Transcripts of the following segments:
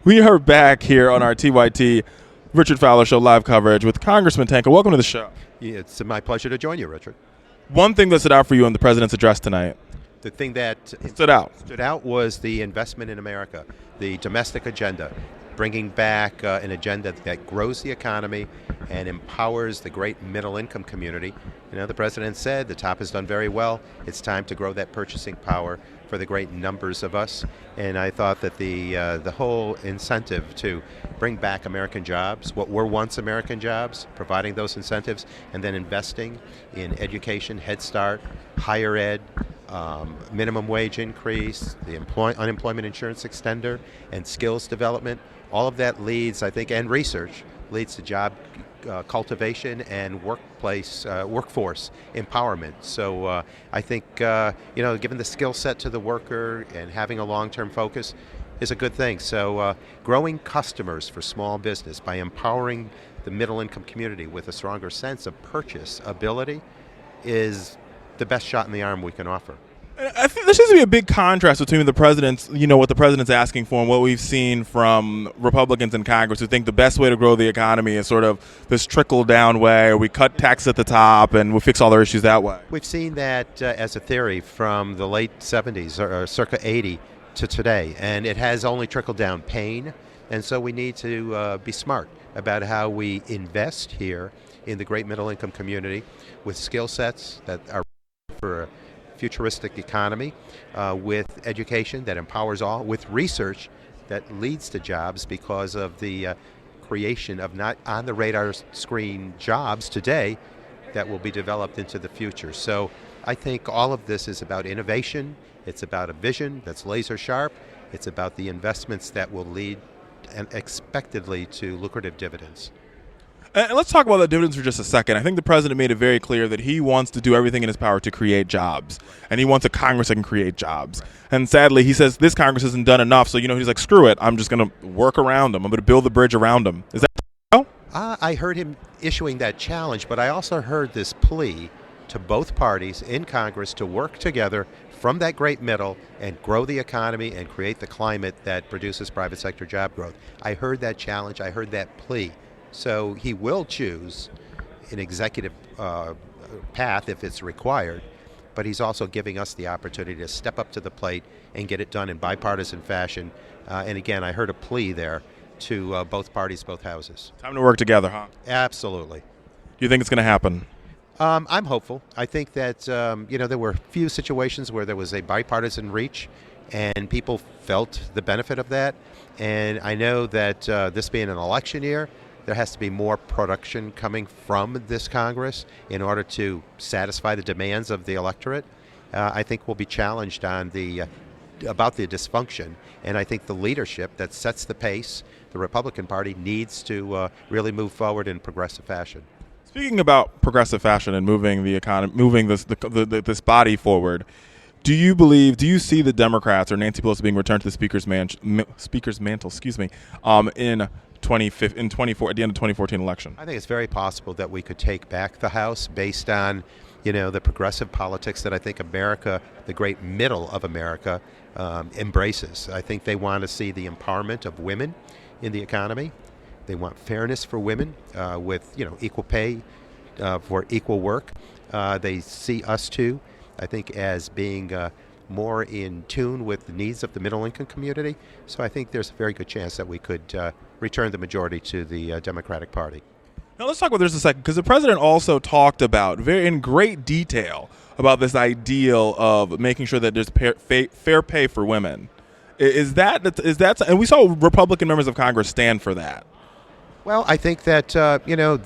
We are back here on our TYT Richard Fowler Show live coverage with Congressman Tonko. Welcome to the show. Yeah, it's my pleasure to join you, Richard. One thing that stood out for you in the president's address tonight. The thing that stood out was the investment in America, the domestic agenda, bringing back an agenda that grows the economy and empowers the great middle-income community. You know, the president said the top has done very well. It's time to grow that purchasing power for the great numbers of us. And I thought that the whole incentive to bring back American jobs, what were once American jobs, providing those incentives, and then investing in education, Head Start, higher ed, minimum wage increase, the unemployment insurance extender, and skills development. All of that leads, I think, and research leads to job cultivation and workforce empowerment. So I think, giving the skill set to the worker and having a long-term focus is a good thing. So growing customers for small business by empowering the middle-income community with a stronger sense of purchase ability is the best shot in the arm we can offer. I think there seems to be a big contrast between the president's, what the president's asking for and what we've seen from Republicans in Congress who think the best way to grow the economy is sort of this trickle-down way, or we cut tax at the top and we fix all our issues that way. We've seen that as a theory from the late 70s or circa 80 to today, and it has only trickle-down pain, and so we need to be smart about how we invest here in the great middle-income community with skill sets that are for a futuristic economy, with education that empowers all, with research that leads to jobs because of the creation of not on the radar screen jobs today that will be developed into the future. So I think all of this is about innovation. It's about a vision that's laser sharp. It's about the investments that will lead expectedly to lucrative dividends. And let's talk about the dividends for just a second. I think the president made it very clear that he wants to do everything in his power to create jobs, and he wants a Congress that can create jobs. And sadly, he says this Congress hasn't done enough, so he's like, screw it, I'm just going to work around them. I'm going to build the bridge around them. Is that so? I heard him issuing that challenge, but I also heard this plea to both parties in Congress to work together from that great middle and grow the economy and create the climate that produces private sector job growth. I heard that challenge. I heard that plea. So he will choose an executive path if it's required, but he's also giving us the opportunity to step up to the plate and get it done in bipartisan fashion. And again, I heard a plea there to both parties, both houses. Time to work together, huh? Absolutely. Do you think it's going to happen? I'm hopeful. I think that, there were a few situations where there was a bipartisan reach and people felt the benefit of that. And I know that this being an election year, there has to be more production coming from this Congress in order to satisfy the demands of the electorate. I think we'll be challenged on about the dysfunction, and I think the leadership that sets the pace, the Republican Party, needs to really move forward in progressive fashion. Speaking about progressive fashion and moving the economy, moving this body forward, do you see the Democrats or Nancy Pelosi being returned to the Speaker's mantle, in 2024 at the end of 2014 election? I think it's very possible that we could take back the House based on, the progressive politics that I think America, the great middle of America, embraces. I think they want to see the empowerment of women in the economy. They want fairness for women with, equal pay for equal work. They see us too, I think, as being more in tune with the needs of the middle-income community. So I think there's a very good chance that we could return the majority to the Democratic Party. Now let's talk about this a second, because the president also talked about, in great detail, about this ideal of making sure that there's fair pay for women. Is that, and we saw Republican members of Congress stand for that. Well, I think that,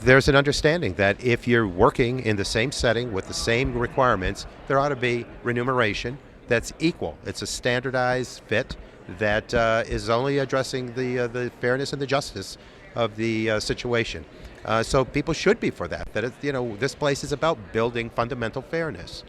there's an understanding that if you're working in the same setting with the same requirements, there ought to be remuneration that's equal. It's a standardized fit that is only addressing the fairness and the justice of the situation. So people should be for that. That this place is about building fundamental fairness.